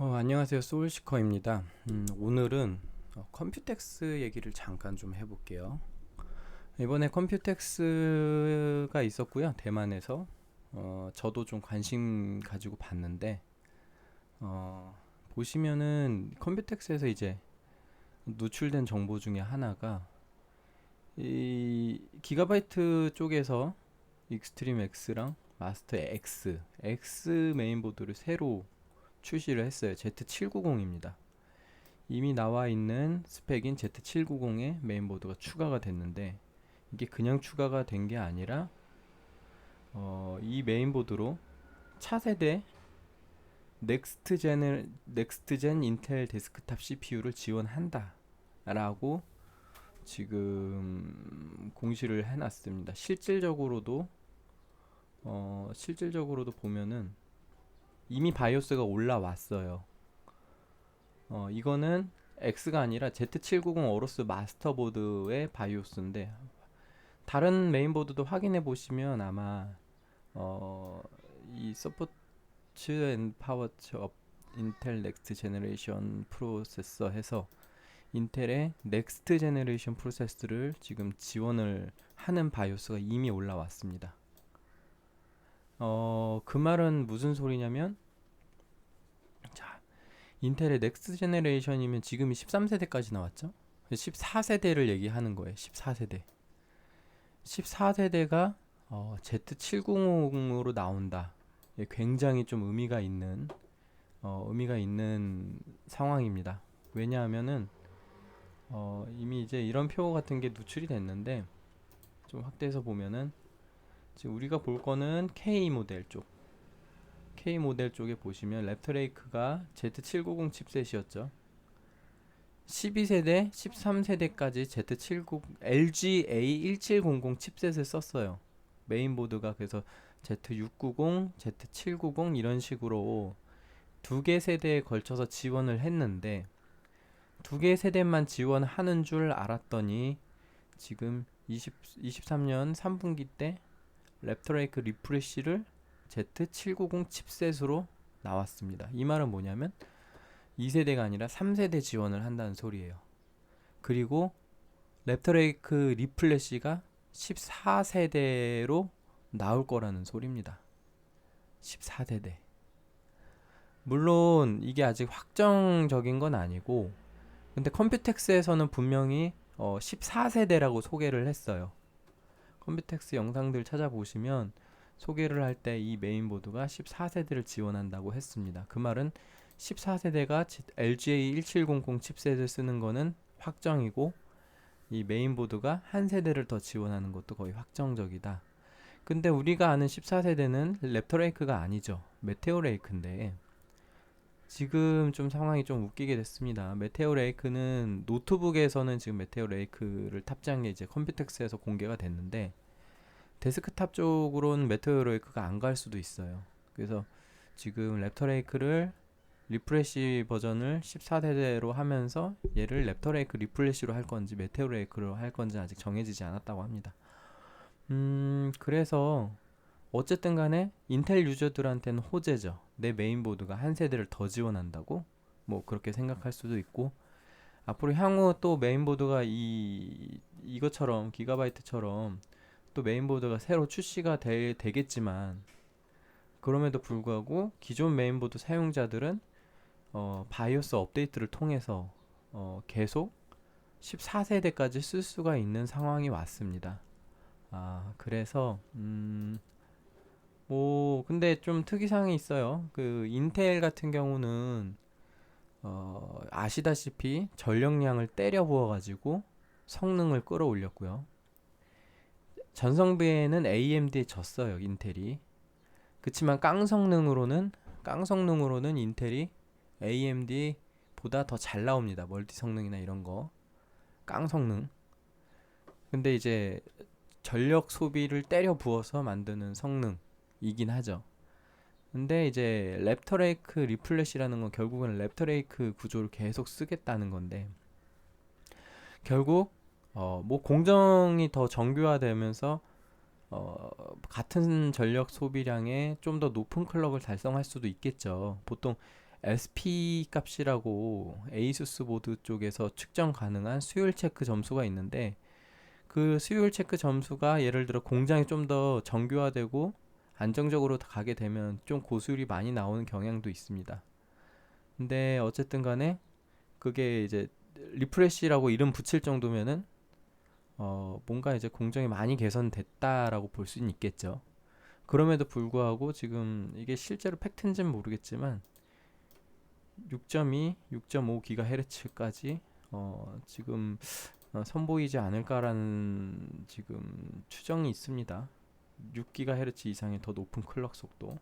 안녕하세요. 소울시커입니다. 오늘은 컴퓨텍스 얘기를 잠깐 좀 해볼게요. 이번에 컴퓨텍스가 있었고요. 대만에서 저도 좀 관심 가지고 봤는데 보시면은 컴퓨텍스에서 이제 노출된 정보 중에 하나가 이 기가바이트 쪽에서 익스트림 X랑 마스터 X 메인보드를 새로 출시를 했어요. Z790입니다. 이미 나와 있는 스펙인 Z790에 메인보드가 추가가 됐는데 이게 그냥 추가가 된 게 아니라 이 메인보드로 차세대 넥스트젠 인텔 데스크탑 CPU를 지원한다 라고 지금 공시를 해놨습니다. 실질적으로도 보면은 이미 바이오스가 올라왔어요. 이거는 X가 아니라 Z790 어로스 마스터보드의 바이오스인데 다른 메인보드도 확인해 보시면 아마 이 서포트 앤 파워츠 업 인텔 넥스트 제너레이션 프로세서 해서 인텔의 넥스트 제너레이션 프로세스를 지금 지원을 하는 바이오스가 이미 올라왔습니다. 그 말은 무슨 소리냐면 자, 인텔의 넥스트 제너레이션이면 지금이 13세대까지 나왔죠? 14세대를 얘기하는 거예요. 14세대. 14세대가 Z790으로 나온다. 굉장히 좀 의미가 있는 상황입니다. 왜냐하면은 이미 이제 이런 표 같은 게 누출이 됐는데 좀 확대해서 보면은 지금 우리가 볼 거는 K 모델 쪽에 보시면 랩터레이크가 Z790 칩셋이었죠. 12세대, 13세대까지 Z70 LG A1700 칩셋을 썼어요. 메인보드가 그래서 Z690, Z790 이런 식으로 두 개 세대에 걸쳐서 지원을 했는데 두 개 세대만 지원하는 줄 알았더니 지금 23년 3분기 때 랩터레이크 리프레쉬를 Z790 칩셋으로 나왔습니다. 이 말은 뭐냐면 2세대가 아니라 3세대 지원을 한다는 소리예요. 그리고 랩터레이크 리플래시가 14세대로 나올 거라는 소리입니다. 14세대. 물론 이게 아직 확정적인 건 아니고 근데 컴퓨텍스에서는 분명히 14세대라고 소개를 했어요. 컴퓨텍스 영상들 찾아보시면 소개를 할 때 이 메인보드가 14세대를 지원한다고 했습니다. 그 말은 14세대가 LGA1700 칩셋을 쓰는 거는 확정이고 이 메인보드가 한 세대를 더 지원하는 것도 거의 확정적이다. 근데 우리가 아는 14세대는 랩터레이크가 아니죠. 메테오레이크인데 지금 좀 상황이 좀 웃기게 됐습니다. 메테오레이크는 노트북에서는 지금 메테오레이크를 탑재한 게 이제 컴퓨텍스에서 공개가 됐는데 데스크탑 쪽으로는 메테오레이크가 안 갈 수도 있어요. 그래서 지금 랩터레이크를 리프레시 버전을 14세대로 하면서 얘를 랩터레이크 리플래시로 할 건지 메테오레이크로 할 건지 아직 정해지지 않았다고 합니다. 그래서 어쨌든 간에 인텔 유저들한테는 호재죠. 내 메인보드가 한 세대를 더 지원한다고? 뭐 그렇게 생각할 수도 있고 앞으로 향후 또 메인보드가 이것처럼 기가바이트처럼 또 메인보드가 새로 출시가 되겠지만 그럼에도 불구하고 기존 메인보드 사용자들은 바이오스 업데이트를 통해서 계속 14세대까지 쓸 수가 있는 상황이 왔습니다. 그래서 뭐 근데 좀 특이사항이 있어요. 그 인텔 같은 경우는 아시다시피 전력량을 때려 부어가지고 성능을 끌어올렸고요. 전성비에는 AMD에 졌어요, 인텔이. 그치만 깡성능으로는 인텔이 AMD보다 더 잘 나옵니다. 멀티 성능이나 이런 거. 깡성능. 근데 이제 전력 소비를 때려 부어서 만드는 성능이긴 하죠. 근데 이제 랩터레이크 리플래시라는 건 결국은 랩터레이크 구조를 계속 쓰겠다는 건데 결국 뭐 공정이 더 정교화되면서 같은 전력 소비량에 좀 더 높은 클럭을 달성할 수도 있겠죠. 보통 SP 값이라고 에이수스 보드 쪽에서 측정 가능한 수율 체크 점수가 있는데, 그 수율 체크 점수가 예를 들어 공장이 좀 더 정교화되고 안정적으로 가게 되면 좀 고수율이 많이 나오는 경향도 있습니다. 근데 어쨌든 간에 그게 이제 리프레시라고 이름 붙일 정도면은 뭔가 이제 공정이 많이 개선됐다라고 볼 수는 있겠죠. 그럼에도 불구하고 지금 이게 실제로 팩트인지는 모르겠지만 6.2, 6.5GHz까지 지금 선보이지 않을까라는 지금 추정이 있습니다. 6GHz 이상의 더 높은 클럭 속도.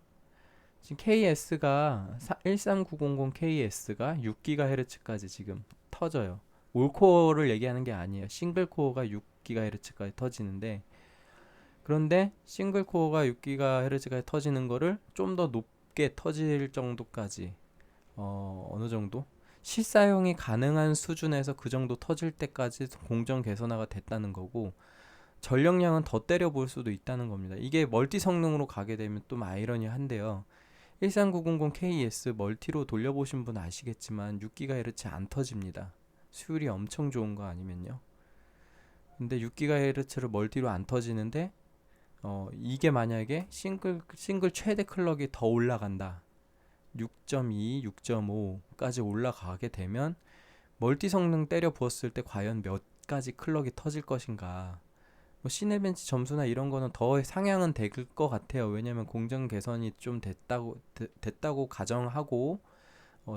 지금 KS가 13900KS가 6GHz까지 지금 터져요. 올코어를 얘기하는 게 아니에요. 싱글코어가 6GHz까지 터지는데, 그런데 싱글코어가 6GHz까지 터지는 거를 좀 더 높게 터질 정도까지 어느 정도 실사용이 가능한 수준에서 그 정도 터질 때까지 공정 개선화가 됐다는 거고, 전력량은 더 때려볼 수도 있다는 겁니다. 이게 멀티 성능으로 가게 되면 좀 아이러니한데요. 13900KS 멀티로 돌려보신 분 아시겠지만 6GHz 안 터집니다. 수율이 엄청 좋은 거 아니면요. 근데 6GHz를 멀티로 안 터지는데 이게 만약에 싱글 최대 클럭이 더 올라간다. 6.2, 6.5까지 올라가게 되면 멀티 성능 때려 부었을 때 과연 몇 가지 클럭이 터질 것인가. 뭐 시네벤치 점수나 이런 거는 더 상향은 될 것 같아요. 왜냐면 공정 개선이 좀 됐다고 가정하고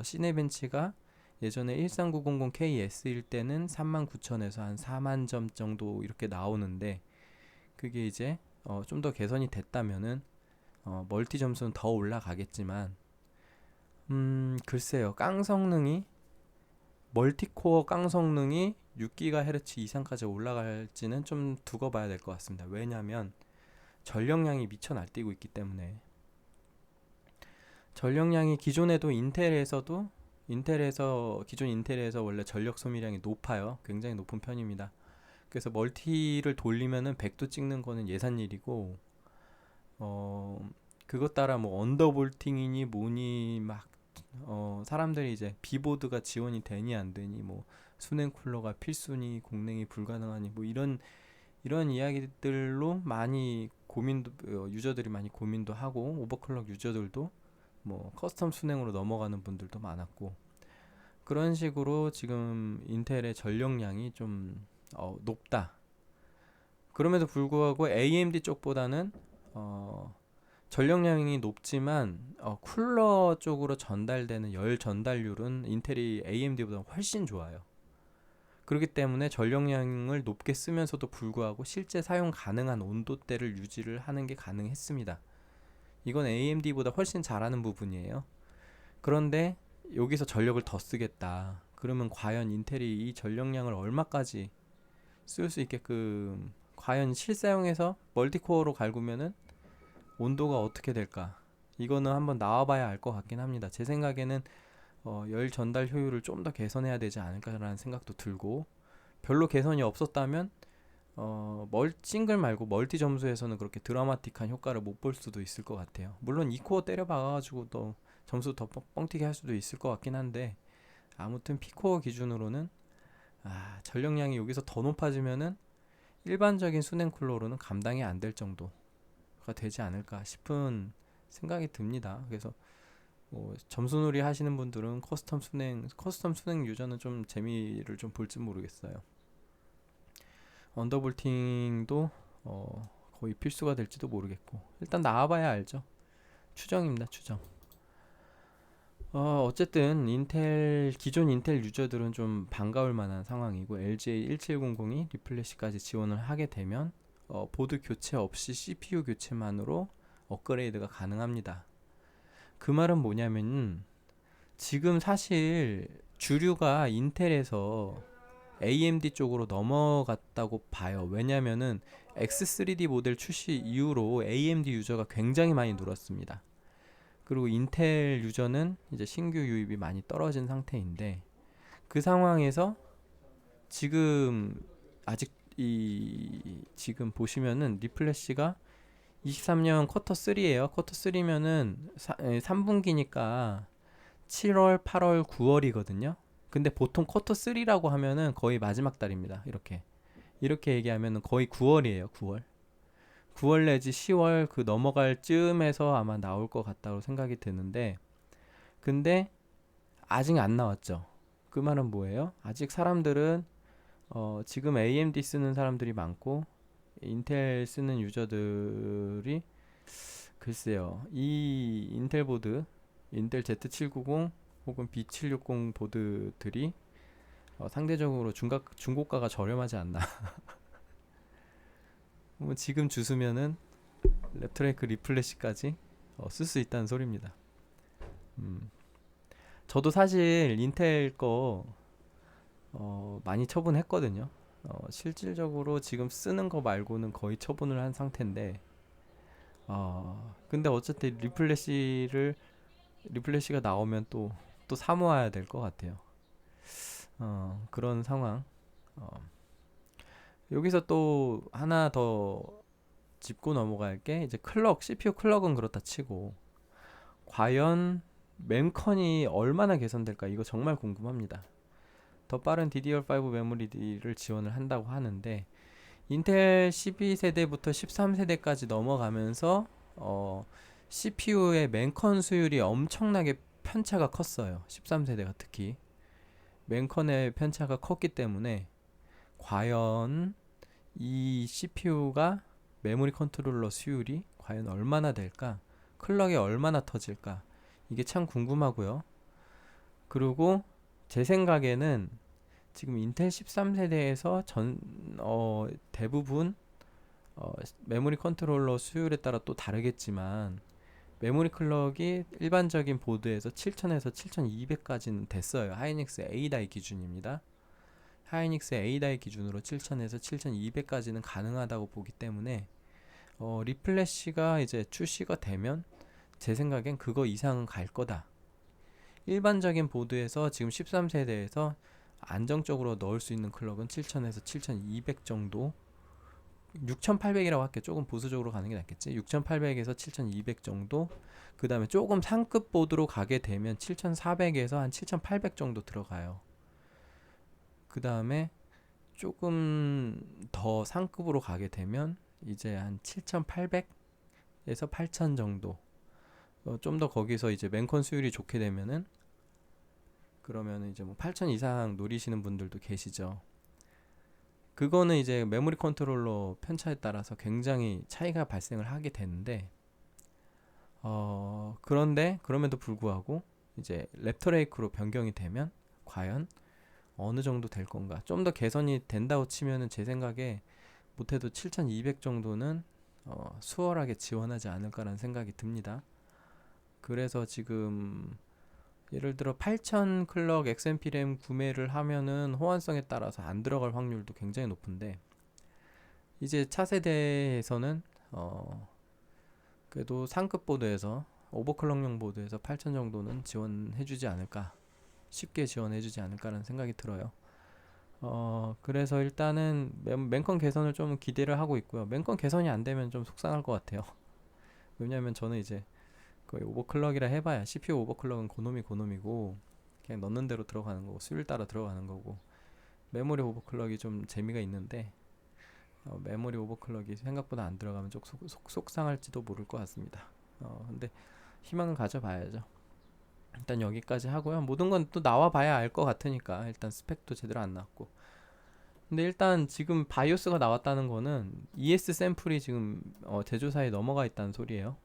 시네벤치가 예전에 13900KS일 때는 39,000에서 한 4만 점 정도 이렇게 나오는데, 그게 이제 좀 더 개선이 됐다면은 멀티 점수는 더 올라가겠지만, 글쎄요. 멀티코어 깡 성능이 6GHz 이상까지 올라갈지는 좀 두고 봐야 될 것 같습니다. 왜냐하면 전력량이 미쳐 날뛰고 있기 때문에. 전력량이 기존 인텔에서 원래 전력 소비량이 높아요. 굉장히 높은 편입니다. 그래서 멀티를 돌리면은 100도 찍는 거는 예산 일이고, 그것 따라 뭐 언더볼팅이니 뭐니 막 사람들이 이제 비보드가 지원이 되니 안 되니, 뭐 수냉 쿨러가 필수니 공냉이 불가능하니, 뭐 이런 이야기들로 많이 고민도, 유저들이 많이 고민도 하고, 오버클럭 유저들도 뭐 커스텀 수냉으로 넘어가는 분들도 많았고, 그런 식으로 지금 인텔의 전력량이 좀 높다. 그럼에도 불구하고 AMD 쪽보다는 전력량이 높지만 쿨러 쪽으로 전달되는 열 전달률은 인텔이 AMD보다 훨씬 좋아요. 그렇기 때문에 전력량을 높게 쓰면서도 불구하고 실제 사용 가능한 온도대를 유지를 하는 게 가능했습니다. 이건 AMD보다 훨씬 잘하는 부분이에요. 그런데 여기서 전력을 더 쓰겠다. 그러면 과연 인텔이 이 전력량을 얼마까지 쓸 수 있게끔, 과연 실사용에서 멀티코어로 갈구면은 온도가 어떻게 될까? 이거는 한번 나와봐야 알 것 같긴 합니다. 제 생각에는 열 전달 효율을 좀 더 개선해야 되지 않을까라는 생각도 들고, 별로 개선이 없었다면 싱글 말고 멀티 점수에서는 그렇게 드라마틱한 효과를 못 볼 수도 있을 것 같아요. 물론 2코어 때려 박아가지고 또 점수 더 뻥튀기 할 수도 있을 것 같긴 한데, 아무튼 P코어 기준으로는 전력량이 여기서 더 높아지면은 일반적인 수냉 쿨러로는 감당이 안 될 정도가 되지 않을까 싶은 생각이 듭니다. 그래서 뭐 점수놀이 하시는 분들은 커스텀 수냉 유저는 좀 재미를 좀 볼지 모르겠어요. 언더볼팅도 거의 필수가 될지도 모르겠고, 일단 나와봐야 알죠. 추정입니다, 추정. 어쨌든 기존 인텔 유저들은 좀 반가울 만한 상황이고, LGA1700이 리플래시까지 지원을 하게 되면 보드 교체 없이 CPU 교체만으로 업그레이드가 가능합니다. 그 말은 뭐냐면, 지금 사실 주류가 인텔에서 AMD 쪽으로 넘어갔다고 봐요. 왜냐면은 X3D 모델 출시 이후로 AMD 유저가 굉장히 많이 늘었습니다. 그리고 인텔 유저는 이제 신규 유입이 많이 떨어진 상태인데, 그 상황에서 지금 아직 지금 보시면은 리플래시가 23년 쿼터 3예요. 쿼터 3면은 3분기니까 7월, 8월, 9월이거든요. 근데 보통 쿼터 3라고 하면은 거의 마지막 달입니다. 이렇게 얘기하면은 거의 9월이에요. 9월. 9월 내지 10월 그 넘어갈 쯤에서 아마 나올 것 같다고 생각이 드는데, 근데 아직 안 나왔죠. 그 말은 뭐예요? 아직 사람들은 지금 AMD 쓰는 사람들이 많고 인텔 쓰는 유저들이, 글쎄요, 이 인텔 보드, 인텔 Z790 혹은 B760 보드들이 상대적으로 중고가가 저렴하지 않나. 뭐 지금 주수면은 랩트레이크 리플래시까지 쓸 수 있다는 소리입니다. 음. 저도 사실 인텔 거 많이 처분했거든요. 실질적으로 지금 쓰는 거 말고는 거의 처분을 한 상태인데, 근데 어쨌든 리플래시가 나오면 또 사모아야 될 것 같아요. 그런 상황. 어, 여기서 또 하나 더 짚고 넘어갈 게, 이제 CPU 클럭은 그렇다 치고 과연 mem컨이 얼마나 개선될까, 이거 정말 궁금합니다. 더 빠른 DDR5 메모리를 지원을 한다고 하는데, 인텔 12세대부터 13세대까지 넘어가면서 CPU의 맨컨 수율이 엄청나게 편차가 컸어요. 13세대가 특히 맨컨의 편차가 컸기 때문에, 과연 이 CPU가 메모리 컨트롤러 수율이 과연 얼마나 될까, 클럭이 얼마나 터질까, 이게 참 궁금하고요. 그리고 제 생각에는 지금 인텔 13세대에서 대부분 메모리 컨트롤러 수율에 따라 또 다르겠지만, 메모리 클럭이 일반적인 보드에서 7000에서 7200까지는 됐어요. 하이닉스 A다이 기준입니다. 하이닉스 A다이 기준으로 7000에서 7200까지는 가능하다고 보기 때문에, 리플래시가 이제 출시가 되면 제 생각엔 그거 이상은 갈 거다. 일반적인 보드에서 지금 13세대에서 안정적으로 넣을 수 있는 클럭은 7000에서 7200 정도, 6800이라고 할게. 조금 보수적으로 가는 게 낫겠지. 6800에서 7200 정도. 그 다음에 조금 상급 보드로 가게 되면 7400에서 한 7800 정도 들어가요. 그 다음에 조금 더 상급으로 가게 되면 이제 한 7800에서 8000 정도. 좀 더 거기서 이제 맨컨 수율이 좋게 되면은, 그러면 이제 뭐 8000 이상 노리시는 분들도 계시죠. 그거는 이제 메모리 컨트롤러 편차에 따라서 굉장히 차이가 발생을 하게 되는데, 그런데 그럼에도 불구하고 이제 랩터레이크로 변경이 되면 과연 어느 정도 될 건가? 좀 더 개선이 된다고 치면은 제 생각에 못해도 7200 정도는 수월하게 지원하지 않을까라는 생각이 듭니다. 그래서 지금 예를 들어 8000 클럭 XMP 램 구매를 하면은 호환성에 따라서 안 들어갈 확률도 굉장히 높은데, 이제 차세대에서는 그래도 상급 보드에서, 오버클럭용 보드에서 8000 정도는 지원해주지 않을까, 쉽게 지원해주지 않을까라는 생각이 들어요. 그래서 일단은 맨컨 개선을 좀 기대를 하고 있고요. 맨컨 개선이 안 되면 좀 속상할 것 같아요. 왜냐면 저는 이제 거의 오버클럭이라 해봐야, CPU 오버클럭은 고놈이고 그냥 넣는 대로 들어가는 거고 수율 따라 들어가는 거고, 메모리 오버클럭이 좀 재미가 있는데 메모리 오버클럭이 생각보다 안 들어가면 좀 속상할지도 모를 것 같습니다. 근데 희망을 가져봐야죠. 일단 여기까지 하고요. 모든 건 또 나와봐야 알 것 같으니까, 일단 스펙도 제대로 안 나왔고. 근데 일단 지금 바이오스가 나왔다는 거는 ES 샘플이 지금 제조사에 넘어가 있다는 소리예요.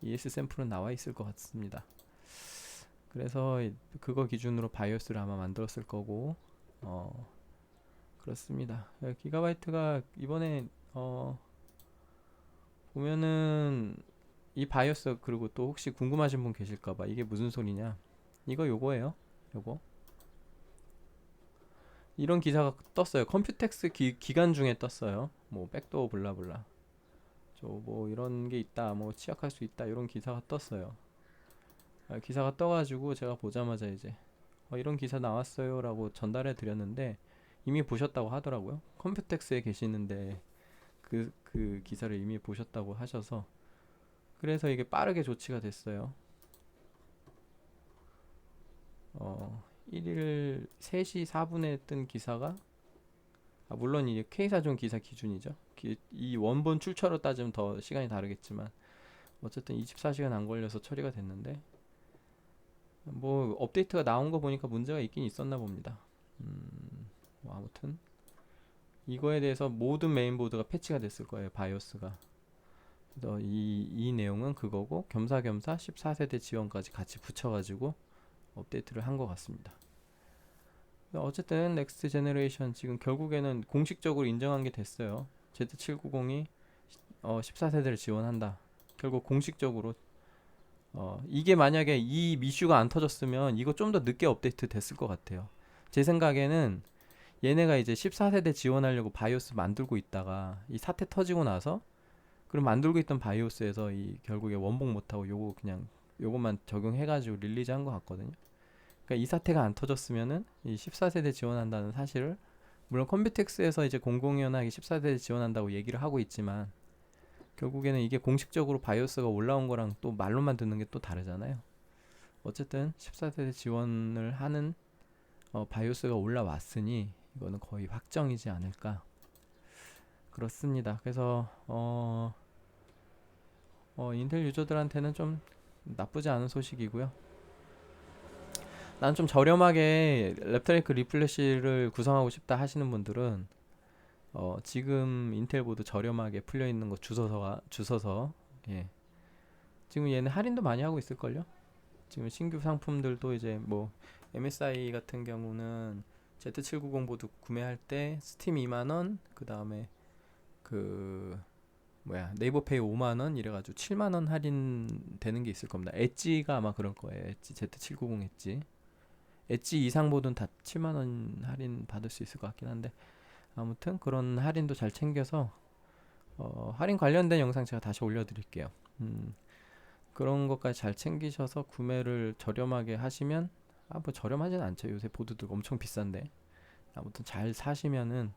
ES 샘플은 나와 있을 것 같습니다. 그래서 그거 기준으로 바이오스를 아마 만들었을 거고, 그렇습니다. 기가바이트가 이번에 보면은 이 바이오스, 그리고 또 혹시 궁금하신 분 계실까봐 이게 무슨 소리냐, 이거 요거예요. 요거 이런 기사가 떴어요. 컴퓨텍스 기간 중에 떴어요. 뭐 백도어 블라블라, 저 뭐 이런 게 있다, 뭐 취약할 수 있다, 이런 기사가 떴어요. 기사가 떠가지고 제가 보자마자 이제 이런 기사 나왔어요 라고 전달해 드렸는데, 이미 보셨다고 하더라고요. 컴퓨텍스에 계시는데 그 기사를 이미 보셨다고 하셔서, 그래서 이게 빠르게 조치가 됐어요. 1일 3시 4분에 뜬 기사가, 물론 이게 K사전 기사 기준이죠. 이 원본 출처로 따지면 더 시간이 다르겠지만 어쨌든 24시간 안 걸려서 처리가 됐는데, 뭐 업데이트가 나온 거 보니까 문제가 있긴 있었나 봅니다. 뭐 아무튼 이거에 대해서 모든 메인보드가 패치가 됐을 거예요, 바이오스가. 그래서 이 내용은 그거고, 겸사겸사 14세대 지원까지 같이 붙여가지고 업데이트를 한 것 같습니다. 어쨌든 넥스트 제너레이션 지금 결국에는 공식적으로 인정한 게 됐어요. Z790이 14세대를 지원한다. 결국 공식적으로. 이게 만약에 이 미슈가 안 터졌으면 이거 좀 더 늦게 업데이트 됐을 것 같아요. 제 생각에는 얘네가 이제 14세대 지원하려고 바이오스 만들고 있다가 이 사태 터지고 나서, 그럼 만들고 있던 바이오스에서 이 결국에 원복 못하고 요거 그냥 요것만 적용해가지고 릴리즈 한 것 같거든요. 그러니까 이 사태가 안 터졌으면은 이 14세대 지원한다는 사실을, 물론 컴퓨텍스에서 이제 공공연하게 14세대 지원한다고 얘기를 하고 있지만 결국에는 이게 공식적으로 바이오스가 올라온 거랑 또 말로만 듣는 게 또 다르잖아요. 어쨌든 14세대 지원을 하는 바이오스가 올라왔으니 이거는 거의 확정이지 않을까, 그렇습니다. 그래서 인텔 유저들한테는 좀 나쁘지 않은 소식이고요. 난 좀 저렴하게 랩터리크 리플래시를 구성하고 싶다 하시는 분들은 지금 인텔 보드 저렴하게 풀려 있는 거 주워서, 예. 지금 얘는 할인도 많이 하고 있을걸요? 지금 신규 상품들도 이제 뭐 MSI 같은 경우는 Z790 보드 구매할 때 스팀 2만원, 그 다음에 그 네이버페이 5만원 이래가지고 7만원 할인 되는 게 있을 겁니다. 엣지가 아마 그럴 거예요. 엣지, Z790 엣지 이상 보드는 다 7만원 할인 받을 수 있을 것 같긴 한데, 아무튼 그런 할인도 잘 챙겨서 할인 관련된 영상 제가 다시 올려드릴게요. 그런 것까지 잘 챙기셔서 구매를 저렴하게 하시면, 뭐 저렴하진 않죠. 요새 보드들 엄청 비싼데. 아무튼 잘 사시면은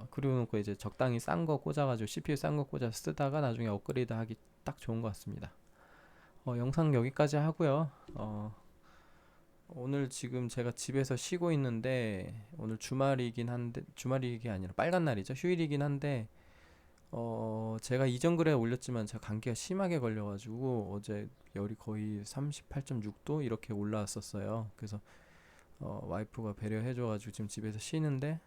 그리고 놓고 이제 적당히 싼 거 꽂아가지고 CPU 싼 거 꽂아 쓰다가 나중에 업그레이드 하기 딱 좋은 것 같습니다. 영상 여기까지 하고요. 오늘 지금 제가 집에서 쉬고 있는데, 오늘 주말이 아니라 빨간 날이죠. 휴일이긴 한데, 제가 이전 글에 올렸지만 제가 감기가 심하게 걸려가지고 어제 열이 거의 38.6도 이렇게 올라왔었어요. 그래서 와이프가 배려해줘가지고 지금 집에서 쉬는데,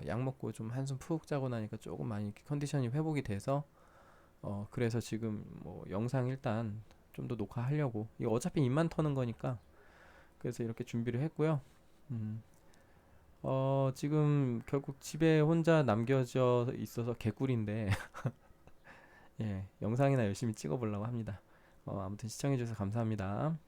약 먹고 좀 한숨 푹 자고 나니까 조금 많이 컨디션이 회복이 돼서, 그래서 지금 뭐 영상 일단 좀 더 녹화하려고, 이거 어차피 입만 터는 거니까 그래서 이렇게 준비를 했고요. 지금 결국 집에 혼자 남겨져 있어서 개꿀인데 예, 영상이나 열심히 찍어보려고 합니다. 아무튼 시청해주셔서 감사합니다.